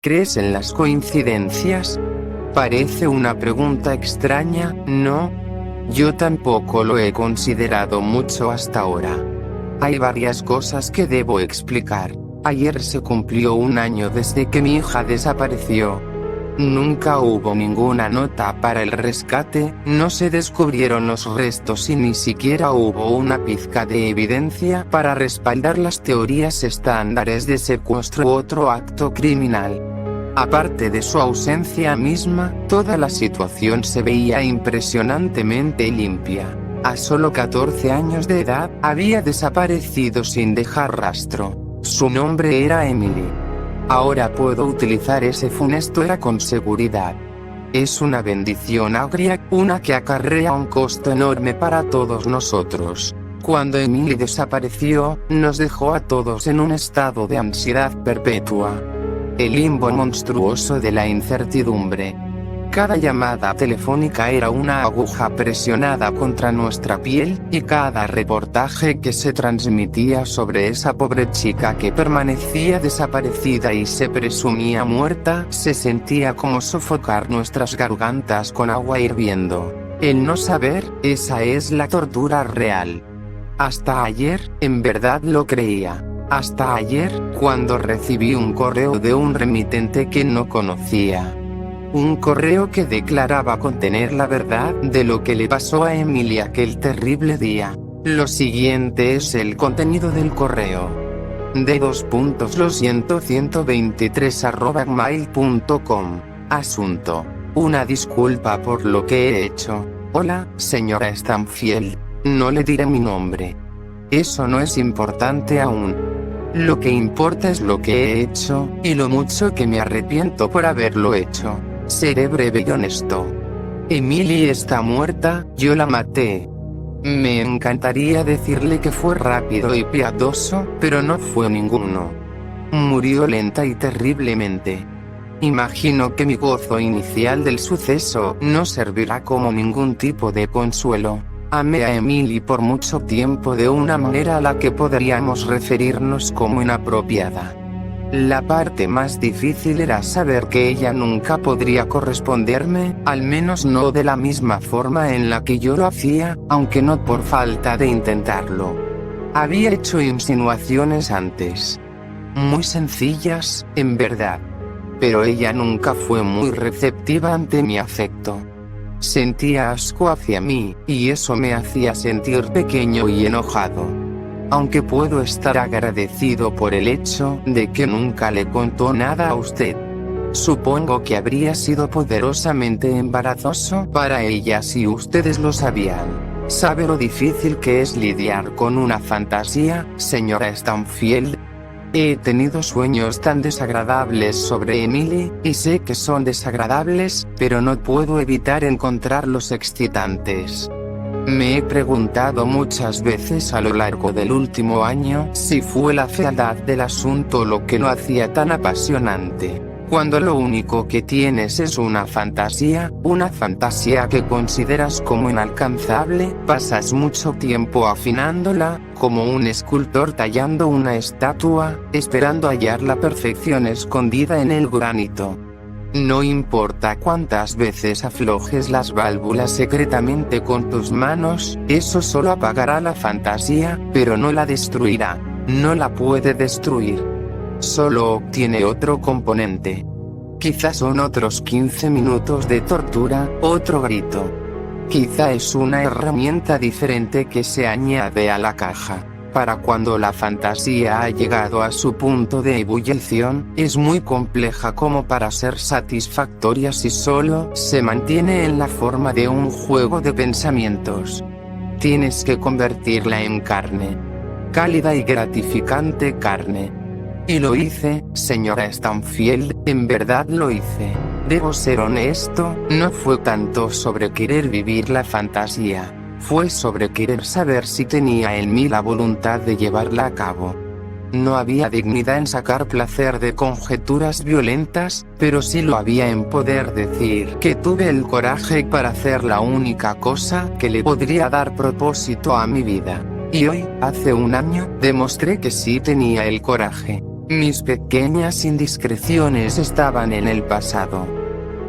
¿Crees en las coincidencias? Parece una pregunta extraña, ¿no? Yo tampoco lo he considerado mucho hasta ahora. Hay varias cosas que debo explicar. Ayer se cumplió un año desde que mi hija desapareció. Nunca hubo ninguna nota para el rescate, no se descubrieron los restos y ni siquiera hubo una pizca de evidencia para respaldar las teorías estándares de secuestro u otro acto criminal. Aparte de su ausencia misma, toda la situación se veía impresionantemente limpia. A solo 14 años de edad, había desaparecido sin dejar rastro. Su nombre era Emily. Ahora puedo utilizar ese funesto era con seguridad. Es una bendición agria, una que acarrea un costo enorme para todos nosotros. Cuando Emily desapareció, nos dejó a todos en un estado de ansiedad perpetua. El limbo monstruoso de la incertidumbre. Cada llamada telefónica era una aguja presionada contra nuestra piel, y cada reportaje que se transmitía sobre esa pobre chica que permanecía desaparecida y se presumía muerta, se sentía como sofocar nuestras gargantas con agua hirviendo. El no saber, esa es la tortura real. Hasta ayer, en verdad lo creía. Hasta ayer, cuando recibí un correo de un remitente que no conocía. Un correo que declaraba contener la verdad de lo que le pasó a Emily aquel terrible día. Lo siguiente es el contenido del correo. D:123@gmail.com. Asunto: una disculpa por lo que he hecho. Hola, señora Stanfield. No le diré mi nombre. Eso no es importante aún. Lo que importa es lo que he hecho, y lo mucho que me arrepiento por haberlo hecho. Seré breve y honesto. Emily está muerta, yo la maté. Me encantaría decirle que fue rápido y piadoso, pero no fue ninguno. Murió lenta y terriblemente. Imagino que mi gozo inicial del suceso no servirá como ningún tipo de consuelo. Amé a Emily por mucho tiempo de una manera a la que podríamos referirnos como inapropiada. La parte más difícil era saber que ella nunca podría corresponderme, al menos no de la misma forma en la que yo lo hacía, aunque no por falta de intentarlo. Había hecho insinuaciones antes. Muy sencillas, en verdad. Pero ella nunca fue muy receptiva ante mi afecto. Sentía asco hacia mí, y eso me hacía sentir pequeño y enojado. Aunque puedo estar agradecido por el hecho de que nunca le contó nada a usted. Supongo que habría sido poderosamente embarazoso para ella si ustedes lo sabían. ¿Sabe lo difícil que es lidiar con una fantasía, señora Stanfield? He tenido sueños tan desagradables sobre Emily, y sé que son desagradables, pero no puedo evitar encontrarlos excitantes. Me he preguntado muchas veces a lo largo del último año si fue la fealdad del asunto lo que lo hacía tan apasionante. Cuando lo único que tienes es una fantasía que consideras como inalcanzable, pasas mucho tiempo afinándola, como un escultor tallando una estatua, esperando hallar la perfección escondida en el granito. No importa cuántas veces aflojes las válvulas secretamente con tus manos, eso solo apagará la fantasía, pero no la destruirá. No la puede destruir. Solo obtiene otro componente. Quizás son otros 15 minutos de tortura, otro grito. Quizá es una herramienta diferente que se añade a la caja. Para cuando la fantasía ha llegado a su punto de ebullición, es muy compleja como para ser satisfactoria si solo se mantiene en la forma de un juego de pensamientos. Tienes que convertirla en carne. Cálida y gratificante carne. Y lo hice, señora Stanfield, en verdad lo hice. Debo ser honesto, no fue tanto sobre querer vivir la fantasía. Fue sobre querer saber si tenía en mí la voluntad de llevarla a cabo. No había dignidad en sacar placer de conjeturas violentas, pero sí lo había en poder decir que tuve el coraje para hacer la única cosa que le podría dar propósito a mi vida. Y hoy, hace un año, demostré que sí tenía el coraje. Mis pequeñas indiscreciones estaban en el pasado.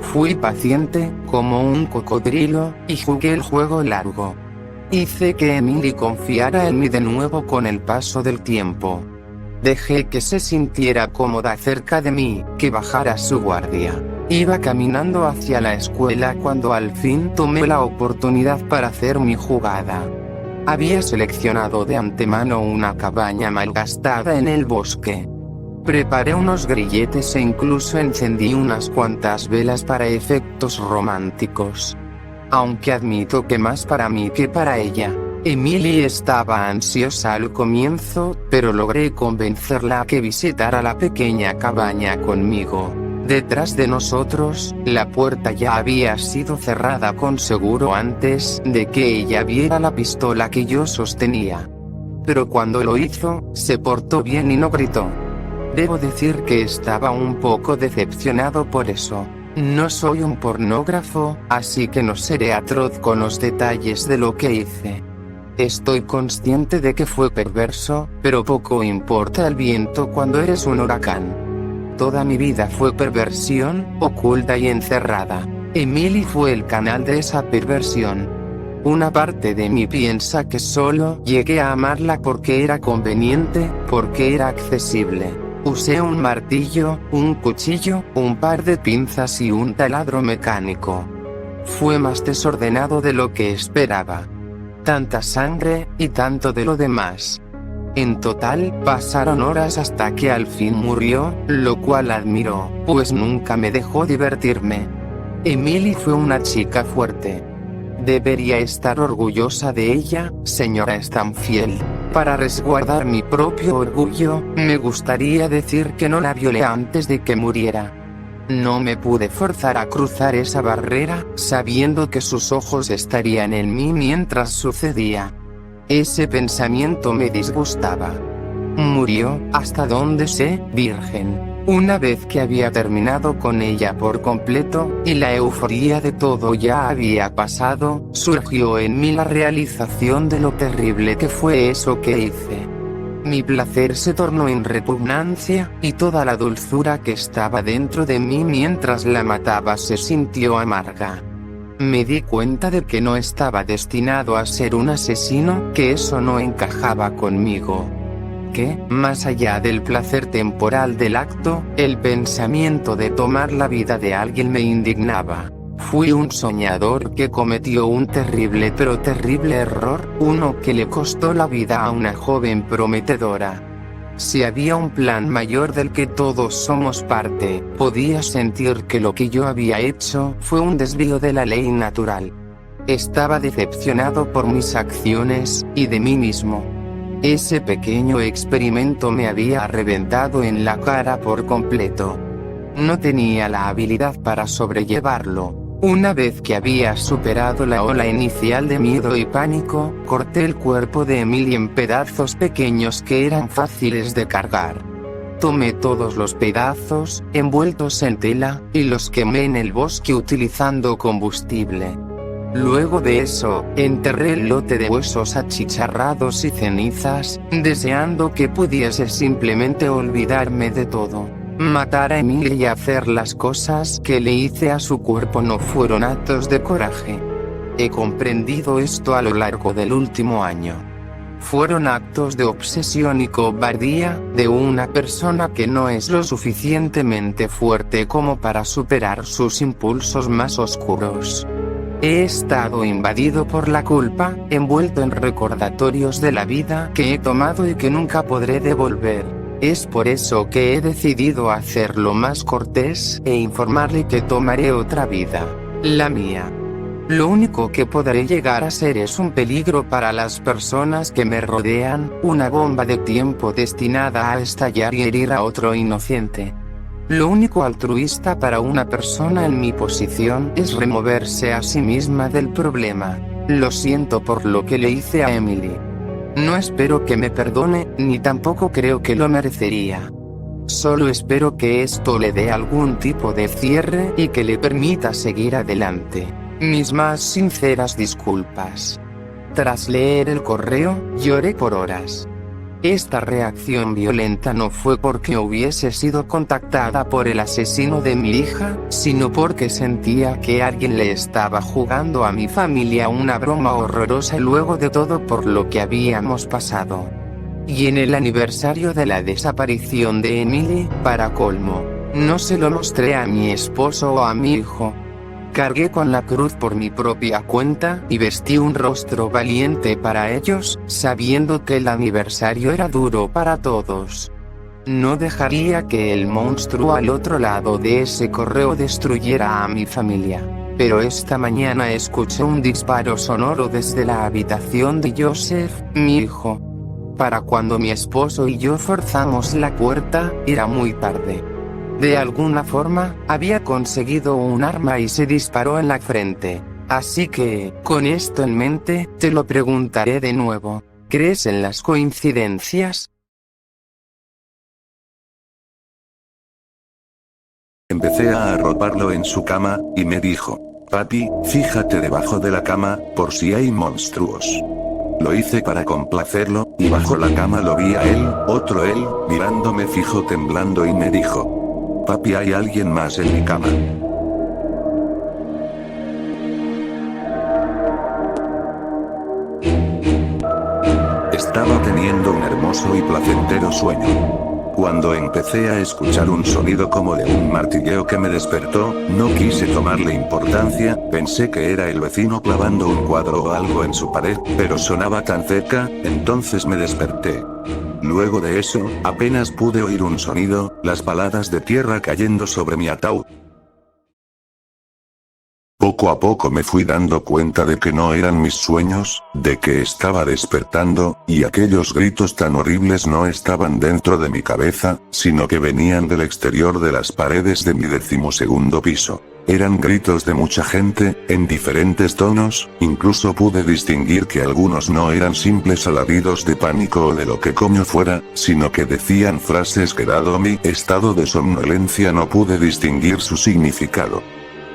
Fui paciente, como un cocodrilo, y jugué el juego largo. Hice que Emily confiara en mí de nuevo con el paso del tiempo. Dejé que se sintiera cómoda cerca de mí, que bajara su guardia. Iba caminando hacia la escuela cuando al fin tomé la oportunidad para hacer mi jugada. Había seleccionado de antemano una cabaña malgastada en el bosque. Preparé unos grilletes e incluso encendí unas cuantas velas para efectos románticos. Aunque admito que más para mí que para ella. Emily estaba ansiosa al comienzo, pero logré convencerla a que visitara la pequeña cabaña conmigo. Detrás de nosotros, la puerta ya había sido cerrada con seguro antes de que ella viera la pistola que yo sostenía. Pero cuando lo hizo, se portó bien y no gritó. Debo decir que estaba un poco decepcionado por eso. No soy un pornógrafo, así que no seré atroz con los detalles de lo que hice. Estoy consciente de que fue perverso, pero poco importa el viento cuando eres un huracán. Toda mi vida fue perversión, oculta y encerrada. Emily fue el canal de esa perversión. Una parte de mí piensa que solo llegué a amarla porque era conveniente, porque era accesible. Usé un martillo, un cuchillo, un par de pinzas y un taladro mecánico. Fue más desordenado de lo que esperaba. Tanta sangre, y tanto de lo demás. En total, pasaron horas hasta que al fin murió, lo cual admiro, pues nunca me dejó divertirme. Emily fue una chica fuerte. Debería estar orgullosa de ella, señora Stanfield. Para resguardar mi propio orgullo, me gustaría decir que no la violé antes de que muriera. No me pude forzar a cruzar esa barrera, sabiendo que sus ojos estarían en mí mientras sucedía. Ese pensamiento me disgustaba. Murió, hasta donde sé, virgen. Una vez que había terminado con ella por completo, y la euforía de todo ya había pasado, surgió en mí la realización de lo terrible que fue eso que hice. Mi placer se tornó en repugnancia, y toda la dulzura que estaba dentro de mí mientras la mataba se sintió amarga. Me di cuenta de que no estaba destinado a ser un asesino, que eso no encajaba conmigo. Que, más allá del placer temporal del acto, el pensamiento de tomar la vida de alguien me indignaba. Fui un soñador que cometió un terrible pero terrible error, uno que le costó la vida a una joven prometedora. Si había un plan mayor del que todos somos parte, podía sentir que lo que yo había hecho fue un desvío de la ley natural. Estaba decepcionado por mis acciones, y de mí mismo. Ese pequeño experimento me había reventado en la cara por completo. No tenía la habilidad para sobrellevarlo. Una vez que había superado la ola inicial de miedo y pánico, corté el cuerpo de Emily en pedazos pequeños que eran fáciles de cargar. Tomé todos los pedazos, envueltos en tela, y los quemé en el bosque utilizando combustible. Luego de eso, enterré el lote de huesos achicharrados y cenizas, deseando que pudiese simplemente olvidarme de todo. Matar a Emily y hacer las cosas que le hice a su cuerpo no fueron actos de coraje. He comprendido esto a lo largo del último año. Fueron actos de obsesión y cobardía, de una persona que no es lo suficientemente fuerte como para superar sus impulsos más oscuros. He estado invadido por la culpa, envuelto en recordatorios de la vida que he tomado y que nunca podré devolver. Es por eso que he decidido hacerlo más cortés, e informarle que tomaré otra vida. La mía. Lo único que podré llegar a ser es un peligro para las personas que me rodean, una bomba de tiempo destinada a estallar y herir a otro inocente. Lo único altruista para una persona en mi posición es removerse a sí misma del problema. Lo siento por lo que le hice a Emily. No espero que me perdone, ni tampoco creo que lo merecería. Solo espero que esto le dé algún tipo de cierre y que le permita seguir adelante. Mis más sinceras disculpas. Tras leer el correo, lloré por horas. Esta reacción violenta no fue porque hubiese sido contactada por el asesino de mi hija, sino porque sentía que alguien le estaba jugando a mi familia una broma horrorosa luego de todo por lo que habíamos pasado. Y en el aniversario de la desaparición de Emily, para colmo, no se lo mostré a mi esposo o a mi hijo. Cargué con la cruz por mi propia cuenta y vestí un rostro valiente para ellos, sabiendo que el aniversario era duro para todos. No dejaría que el monstruo al otro lado de ese correo destruyera a mi familia. Pero esta mañana escuché un disparo sonoro desde la habitación de Joseph, mi hijo. Para cuando mi esposo y yo forzamos la puerta, era muy tarde. De alguna forma, había conseguido un arma y se disparó en la frente. Así que, con esto en mente, te lo preguntaré de nuevo. ¿Crees en las coincidencias? Empecé a arroparlo en su cama, y me dijo: papi, fíjate debajo de la cama, por si hay monstruos. Lo hice para complacerlo, y bajo la cama lo vi a él, otro él, mirándome fijo temblando y me dijo: papi, hay alguien más en mi cama. Estaba teniendo un hermoso y placentero sueño. Cuando empecé a escuchar un sonido como de un martilleo que me despertó, no quise tomarle importancia, pensé que era el vecino clavando un cuadro o algo en su pared, pero sonaba tan cerca, entonces me desperté. Luego de eso, apenas pude oír un sonido, las paladas de tierra cayendo sobre mi ataúd. Poco a poco me fui dando cuenta de que no eran mis sueños, de que estaba despertando, y aquellos gritos tan horribles no estaban dentro de mi cabeza, sino que venían del exterior de las paredes de mi 12º piso. Eran gritos de mucha gente, en diferentes tonos, incluso pude distinguir que algunos no eran simples alaridos de pánico o de lo que coño fuera, sino que decían frases que dado mi estado de somnolencia no pude distinguir su significado.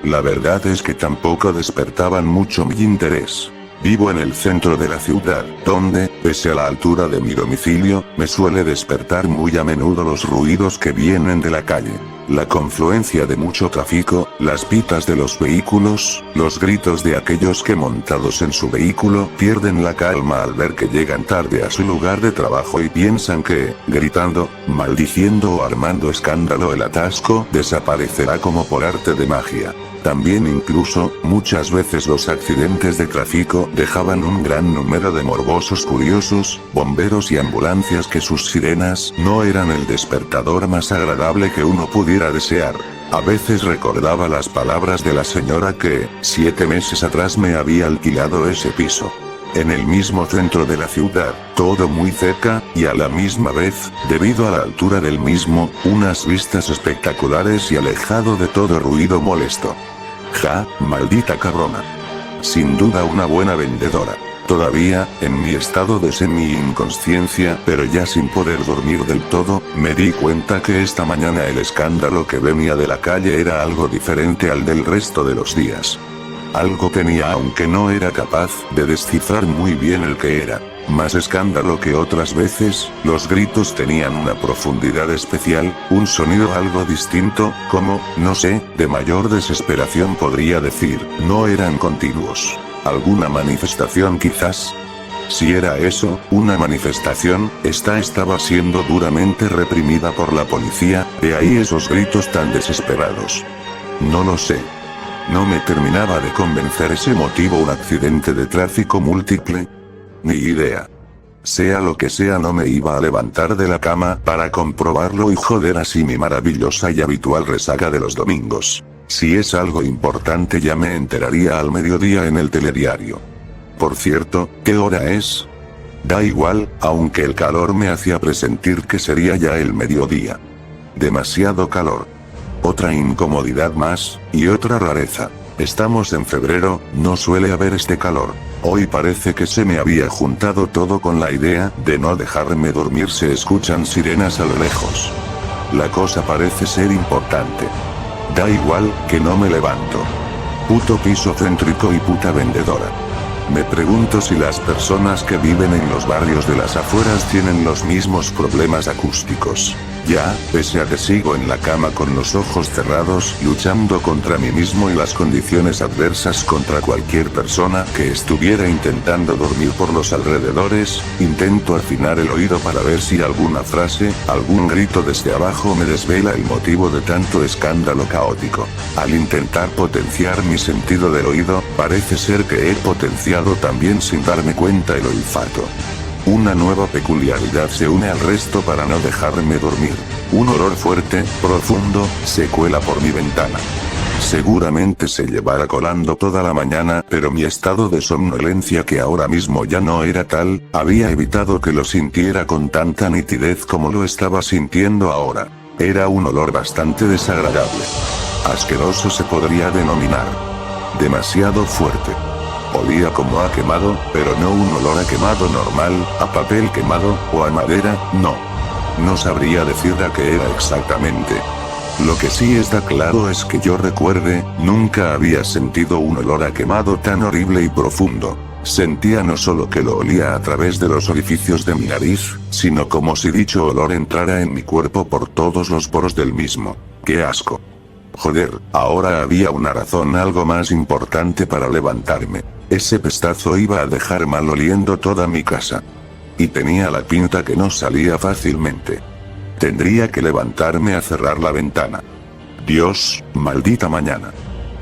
La verdad es que tampoco despertaban mucho mi interés. Vivo en el centro de la ciudad, donde, pese a la altura de mi domicilio, me suele despertar muy a menudo los ruidos que vienen de la calle. La confluencia de mucho tráfico, las pitas de los vehículos, los gritos de aquellos que montados en su vehículo pierden la calma al ver que llegan tarde a su lugar de trabajo y piensan que, gritando, maldiciendo o armando escándalo el atasco desaparecerá como por arte de magia. También incluso, muchas veces los accidentes de tráfico dejaban un gran número de morbosos curiosos, bomberos y ambulancias que sus sirenas no eran el despertador más agradable que uno pudiera desear. A veces recordaba las palabras de la señora que, 7 meses atrás me había alquilado ese piso. En el mismo centro de la ciudad, todo muy cerca, y a la misma vez, debido a la altura del mismo, unas vistas espectaculares y alejado de todo ruido molesto. Ja, maldita cabrona. Sin duda una buena vendedora. Todavía, en mi estado de semi-inconsciencia, pero ya sin poder dormir del todo, me di cuenta que esta mañana el escándalo que venía de la calle era algo diferente al del resto de los días. Algo tenía, aunque no era capaz de descifrar muy bien el que era. Más escándalo que otras veces, los gritos tenían una profundidad especial, un sonido algo distinto, como, no sé, de mayor desesperación podría decir, no eran continuos. ¿Alguna manifestación quizás? Si era eso, una manifestación, esta estaba siendo duramente reprimida por la policía, de ahí esos gritos tan desesperados. No lo sé. No me terminaba de convencer ese motivo, un accidente de tráfico múltiple. Ni idea. Sea lo que sea, no me iba a levantar de la cama para comprobarlo y joder así mi maravillosa y habitual resaca de los domingos. Si es algo importante ya me enteraría al mediodía en el telediario. Por cierto, ¿qué hora es? Da igual, aunque el calor me hacía presentir que sería ya el mediodía. Demasiado calor. Otra incomodidad más, y otra rareza. Estamos en febrero, no suele haber este calor. Hoy parece que se me había juntado todo con la idea de no dejarme dormir. Se escuchan sirenas a lo lejos. La cosa parece ser importante. Da igual, que no me levanto. Puto piso céntrico y puta vendedora. Me pregunto si las personas que viven en los barrios de las afueras tienen los mismos problemas acústicos. Ya, pese a que sigo en la cama con los ojos cerrados, luchando contra mí mismo y las condiciones adversas contra cualquier persona que estuviera intentando dormir por los alrededores, intento afinar el oído para ver si alguna frase, algún grito desde abajo me desvela el motivo de tanto escándalo caótico. Al intentar potenciar mi sentido del oído, parece ser que he potenciado también sin darme cuenta el olfato. Una nueva peculiaridad se une al resto para no dejarme dormir. Un olor fuerte, profundo, se cuela por mi ventana. Seguramente se llevara colando toda la mañana, pero mi estado de somnolencia, que ahora mismo ya no era tal, había evitado que lo sintiera con tanta nitidez como lo estaba sintiendo ahora. Era un olor bastante desagradable. Asqueroso se podría denominar. Demasiado fuerte. Olía como a quemado, pero no un olor a quemado normal, a papel quemado, o a madera, no. No sabría decir a qué era exactamente. Lo que sí está claro es que yo recuerde, nunca había sentido un olor a quemado tan horrible y profundo. Sentía no solo que lo olía a través de los orificios de mi nariz, sino como si dicho olor entrara en mi cuerpo por todos los poros del mismo. ¡Qué asco! Joder, ahora había una razón algo más importante para levantarme. Ese pestazo iba a dejar mal oliendo toda mi casa. Y tenía la pinta que no salía fácilmente. Tendría que levantarme a cerrar la ventana. Dios, maldita mañana.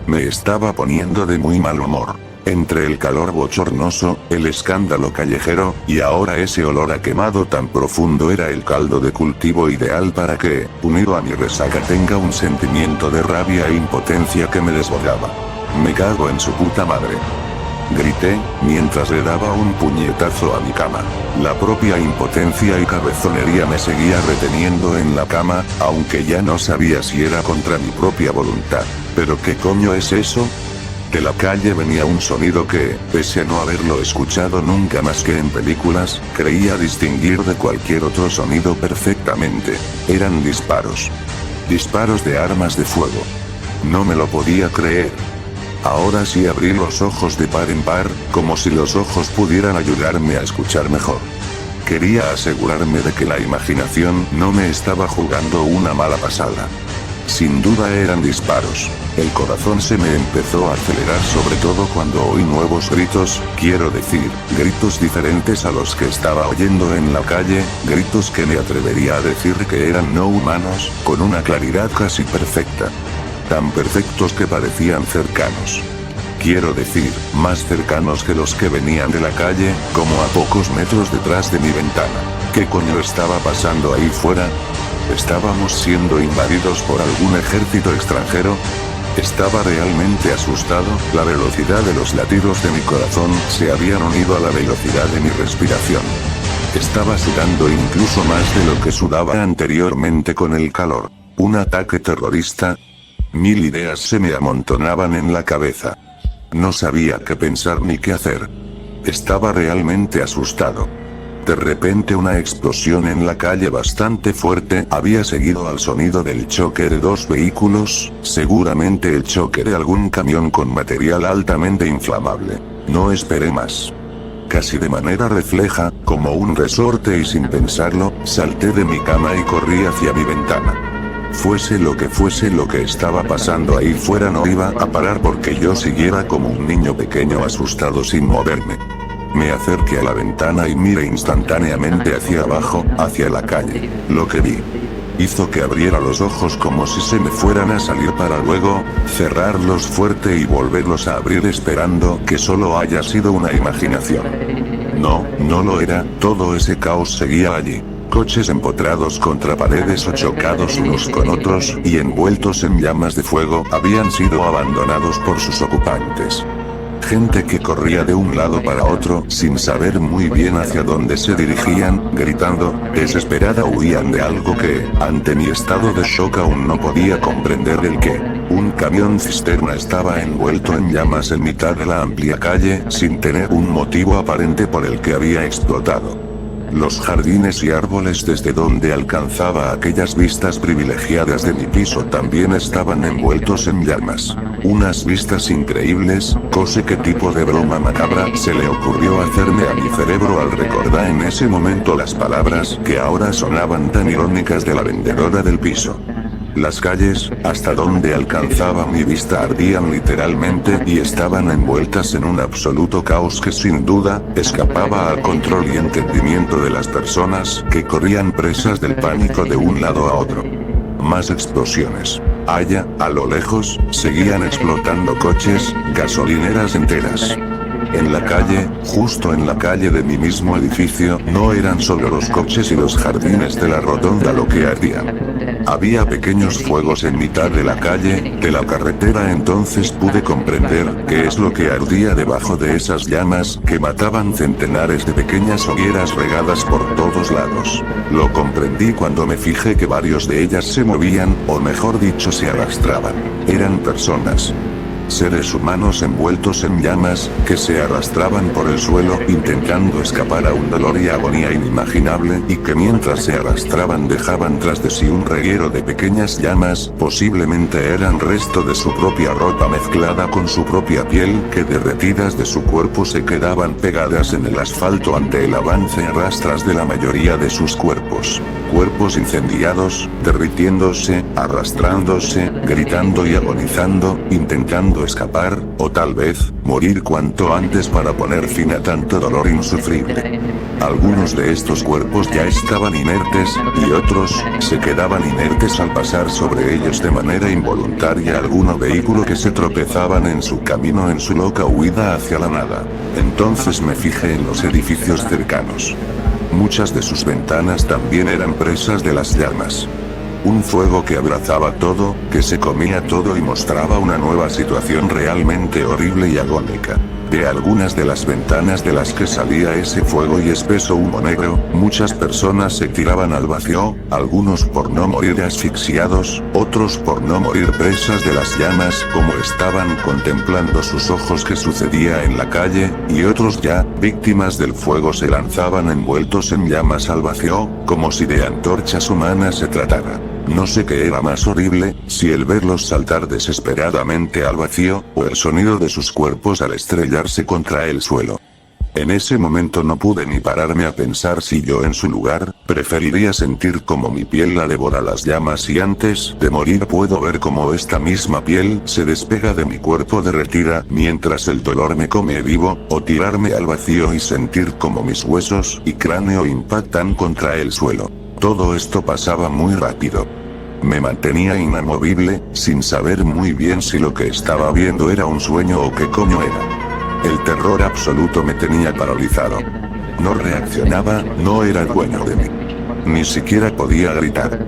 Me estaba poniendo de muy mal humor. Entre el calor bochornoso, el escándalo callejero, y ahora ese olor a quemado tan profundo era el caldo de cultivo ideal para que, unido a mi resaca, tenga un sentimiento de rabia e impotencia que me desbordaba. Me cago en su puta madre. Grité, mientras le daba un puñetazo a mi cama. La propia impotencia y cabezonería me seguía reteniendo en la cama, aunque ya no sabía si era contra mi propia voluntad. ¿Pero qué coño es eso? De la calle venía un sonido que, pese a no haberlo escuchado nunca más que en películas, creía distinguir de cualquier otro sonido perfectamente. Eran disparos. Disparos de armas de fuego. No me lo podía creer. Ahora sí abrí los ojos de par en par, como si los ojos pudieran ayudarme a escuchar mejor. Quería asegurarme de que la imaginación no me estaba jugando una mala pasada. Sin duda eran disparos. El corazón se me empezó a acelerar, sobre todo cuando oí nuevos gritos, quiero decir, gritos diferentes a los que estaba oyendo en la calle, gritos que me atrevería a decir que eran no humanos, con una claridad casi perfecta. Tan perfectos que parecían cercanos. Quiero decir, más cercanos que los que venían de la calle, como a pocos metros detrás de mi ventana. ¿Qué coño estaba pasando ahí fuera? ¿Estábamos siendo invadidos por algún ejército extranjero? Estaba realmente asustado, la velocidad de los latidos de mi corazón se habían unido a la velocidad de mi respiración. Estaba sudando incluso más de lo que sudaba anteriormente con el calor. ¿Un ataque terrorista? Mil ideas se me amontonaban en la cabeza. No sabía qué pensar ni qué hacer. Estaba realmente asustado. De repente una explosión en la calle bastante fuerte había seguido al sonido del choque de dos vehículos, seguramente el choque de algún camión con material altamente inflamable. No esperé más. Casi de manera refleja, como un resorte y sin pensarlo, salté de mi cama y corrí hacia mi ventana. Fuese lo que estaba pasando ahí fuera no iba a parar porque yo siguiera como un niño pequeño asustado sin moverme. Me acerqué a la ventana y miré instantáneamente hacia abajo, hacia la calle. Lo que vi hizo que abriera los ojos como si se me fueran a salir para luego cerrarlos fuerte y volverlos a abrir esperando que solo haya sido una imaginación. No, no lo era, todo ese caos seguía allí. Coches empotrados contra paredes o chocados unos con otros, y envueltos en llamas de fuego, habían sido abandonados por sus ocupantes. Gente que corría de un lado para otro, sin saber muy bien hacia dónde se dirigían, gritando, desesperada huían de algo que, ante mi estado de shock aún no podía comprender el qué. Un camión cisterna estaba envuelto en llamas en mitad de la amplia calle, sin tener un motivo aparente por el que había explotado. Los jardines y árboles desde donde alcanzaba aquellas vistas privilegiadas de mi piso también estaban envueltos en llamas. Unas vistas increíbles, cosa que tipo de broma macabra se le ocurrió hacerme a mi cerebro al recordar en ese momento las palabras que ahora sonaban tan irónicas de la vendedora del piso. Las calles, hasta donde alcanzaba mi vista, ardían literalmente y estaban envueltas en un absoluto caos que sin duda, escapaba al control y entendimiento de las personas que corrían presas del pánico de un lado a otro. Más explosiones. Allá, a lo lejos, seguían explotando coches, gasolineras enteras. En la calle, justo en la calle de mi mismo edificio, no eran solo los coches y los jardines de la rotonda lo que ardían. Había pequeños fuegos en mitad de la calle, de la carretera. Entonces pude comprender qué es lo que ardía debajo de esas llamas que mataban centenares de pequeñas hogueras regadas por todos lados. Lo comprendí cuando me fijé que varios de ellas se movían, o mejor dicho se arrastraban. Eran personas. Seres humanos envueltos en llamas, que se arrastraban por el suelo intentando escapar a un dolor y agonía inimaginable, y que mientras se arrastraban dejaban tras de sí un reguero de pequeñas llamas, posiblemente eran resto de su propia ropa mezclada con su propia piel, que derretidas de su cuerpo se quedaban pegadas en el asfalto ante el avance a rastras de la mayoría de sus cuerpos. Cuerpos incendiados, derritiéndose, arrastrándose, gritando y agonizando, intentando escapar, o tal vez, morir cuanto antes para poner fin a tanto dolor insufrible. Algunos de estos cuerpos ya estaban inertes, y otros, se quedaban inertes al pasar sobre ellos de manera involuntaria algún vehículo que se tropezaban en su camino en su loca huida hacia la nada. Entonces me fijé en los edificios cercanos. Muchas de sus ventanas también eran presas de las llamas. Un fuego que abrazaba todo, que se comía todo y mostraba una nueva situación realmente horrible y agónica. De algunas de las ventanas de las que salía ese fuego y espeso humo negro, muchas personas se tiraban al vacío, algunos por no morir asfixiados, otros por no morir presas de las llamas como estaban contemplando sus ojos que sucedía en la calle, y otros ya, víctimas del fuego, se lanzaban envueltos en llamas al vacío, como si de antorchas humanas se tratara. No sé qué era más horrible, si el verlos saltar desesperadamente al vacío, o el sonido de sus cuerpos al estrellarse contra el suelo. En ese momento no pude ni pararme a pensar si yo en su lugar, preferiría sentir como mi piel la devora las llamas y antes de morir puedo ver cómo esta misma piel se despega de mi cuerpo derretida mientras el dolor me come vivo, o tirarme al vacío y sentir como mis huesos y cráneo impactan contra el suelo. Todo esto pasaba muy rápido. Me mantenía inamovible, sin saber muy bien si lo que estaba viendo era un sueño o qué coño era. El terror absoluto me tenía paralizado. No reaccionaba, no era dueño de mí. Ni siquiera podía gritar.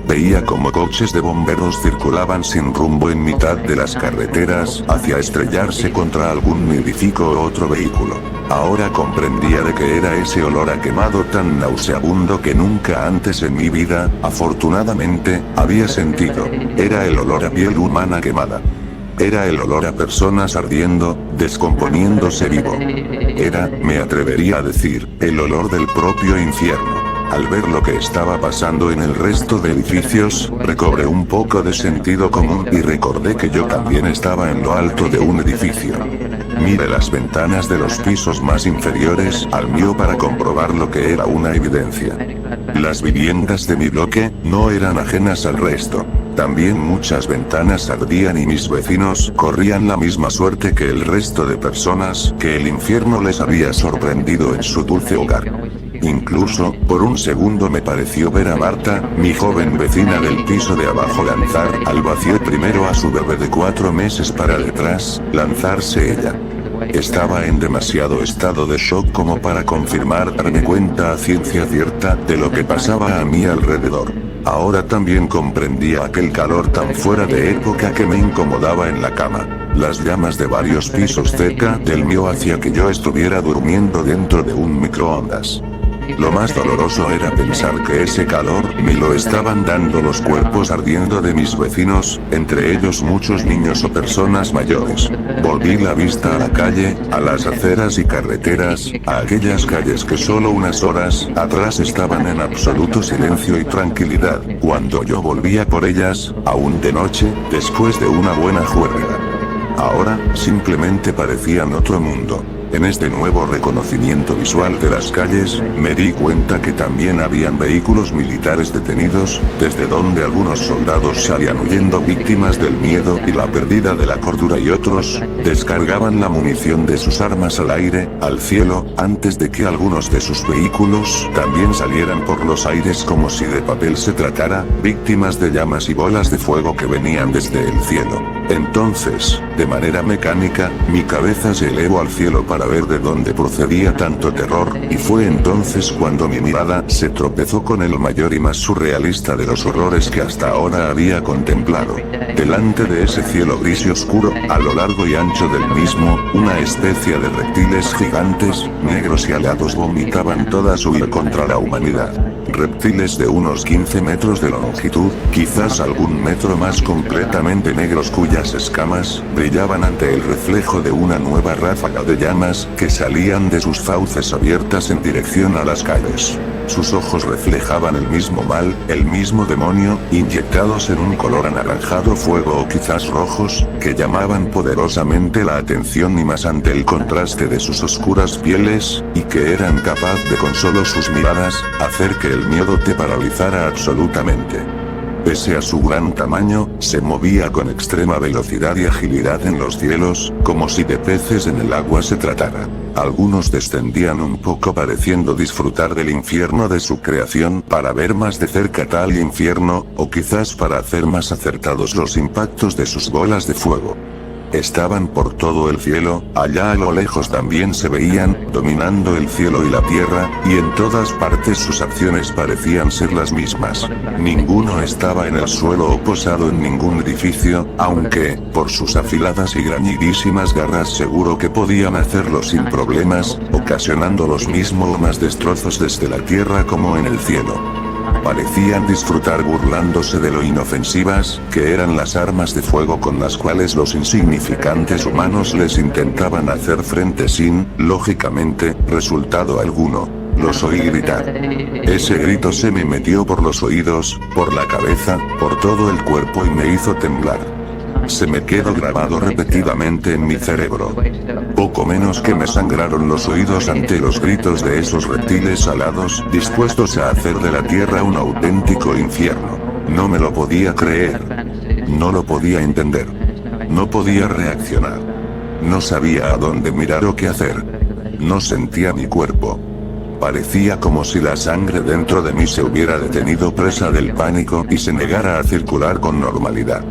Veía como coches de bomberos circulaban sin rumbo en mitad de las carreteras, hacia estrellarse contra algún edificio o otro vehículo. Ahora comprendía de qué era ese olor a quemado tan nauseabundo que nunca antes en mi vida, afortunadamente, había sentido. Era el olor a piel humana quemada. Era el olor a personas ardiendo, descomponiéndose vivo. Era, me atrevería a decir, el olor del propio infierno. Al ver lo que estaba pasando en el resto de edificios, recobré un poco de sentido común y recordé que yo también estaba en lo alto de un edificio. Miré las ventanas de los pisos más inferiores al mío para comprobar lo que era una evidencia. Las viviendas de mi bloque no eran ajenas al resto. También muchas ventanas ardían y mis vecinos corrían la misma suerte que el resto de personas que el infierno les había sorprendido en su dulce hogar. Incluso, por un segundo me pareció ver a Marta, mi joven vecina del piso de abajo, lanzar al vacío primero a su bebé de 4 meses para detrás, lanzarse ella. Estaba en demasiado estado de shock como para confirmar darme cuenta a ciencia cierta de lo que pasaba a mi alrededor. Ahora también comprendía aquel calor tan fuera de época que me incomodaba en la cama. Las llamas de varios pisos cerca del mío hacía que yo estuviera durmiendo dentro de un microondas. Lo más doloroso era pensar que ese calor me lo estaban dando los cuerpos ardiendo de mis vecinos, entre ellos muchos niños o personas mayores. Volví la vista a la calle, a las aceras y carreteras, a aquellas calles que solo unas horas atrás estaban en absoluto silencio y tranquilidad, cuando yo volvía por ellas, aún de noche, después de una buena juerga. Ahora, simplemente parecían otro mundo. En este nuevo reconocimiento visual de las calles, me di cuenta que también habían vehículos militares detenidos, desde donde algunos soldados salían huyendo víctimas del miedo y la pérdida de la cordura y otros, descargaban la munición de sus armas al aire, al cielo, antes de que algunos de sus vehículos también salieran por los aires como si de papel se tratara, víctimas de llamas y bolas de fuego que venían desde el cielo. Entonces, de manera mecánica, mi cabeza se elevó al cielo para ver de dónde procedía tanto terror, y fue entonces cuando mi mirada se tropezó con el mayor y más surrealista de los horrores que hasta ahora había contemplado. Delante de ese cielo gris y oscuro, a lo largo y ancho del mismo, una especie de reptiles gigantes, negros y alados vomitaban toda su ira contra la humanidad. Reptiles de unos 15 metros de longitud, quizás algún metro más, completamente negros, cuyas escamas brillaban ante el reflejo de una nueva ráfaga de llamas que salían de sus fauces abiertas en dirección a las calles. Sus ojos reflejaban el mismo mal, el mismo demonio, inyectados en un color anaranjado fuego o quizás rojos, que llamaban poderosamente la atención y más ante el contraste de sus oscuras pieles, y que eran capaz de con solo sus miradas, hacer que el miedo te paralizara absolutamente. Pese a su gran tamaño, se movía con extrema velocidad y agilidad en los cielos, como si de peces en el agua se tratara. Algunos descendían un poco pareciendo disfrutar del infierno de su creación para ver más de cerca tal infierno, o quizás para hacer más acertados los impactos de sus bolas de fuego. Estaban por todo el cielo, allá a lo lejos también se veían, dominando el cielo y la tierra, y en todas partes sus acciones parecían ser las mismas. Ninguno estaba en el suelo o posado en ningún edificio, aunque, por sus afiladas y grañidísimas garras seguro que podían hacerlo sin problemas, ocasionando los mismos más destrozos desde la tierra como en el cielo. Parecían disfrutar burlándose de lo inofensivas que eran las armas de fuego con las cuales los insignificantes humanos les intentaban hacer frente sin, lógicamente, resultado alguno. Los oí gritar. Ese grito se me metió por los oídos, por la cabeza, por todo el cuerpo y me hizo temblar. Se me quedó grabado repetidamente en mi cerebro. Poco menos que me sangraron los oídos ante los gritos de esos reptiles alados, dispuestos a hacer de la tierra un auténtico infierno. No me lo podía creer. No lo podía entender. No podía reaccionar. No sabía a dónde mirar o qué hacer. No sentía mi cuerpo. Parecía como si la sangre dentro de mí se hubiera detenido presa del pánico y se negara a circular con normalidad.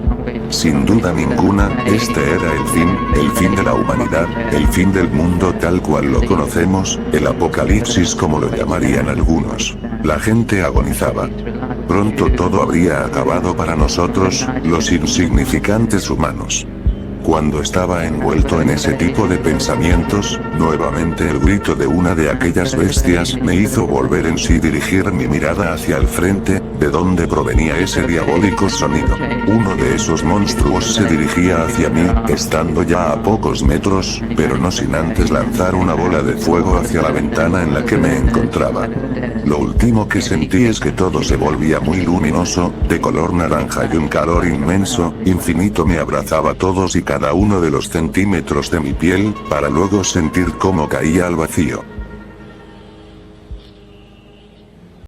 Sin duda ninguna, este era el fin de la humanidad, el fin del mundo tal cual lo conocemos, el apocalipsis como lo llamarían algunos. La gente agonizaba. Pronto todo habría acabado para nosotros, los insignificantes humanos. Cuando estaba envuelto en ese tipo de pensamientos, nuevamente el grito de una de aquellas bestias me hizo volver en sí y dirigir mi mirada hacia el frente, de donde provenía ese diabólico sonido. Uno de esos monstruos se dirigía hacia mí, estando ya a pocos metros, pero no sin antes lanzar una bola de fuego hacia la ventana en la que me encontraba. Lo último que sentí es que todo se volvía muy luminoso, de color naranja, y un calor inmenso, infinito me abrazaba todos y cada uno de los centímetros de mi piel, para luego sentir cómo caía al vacío.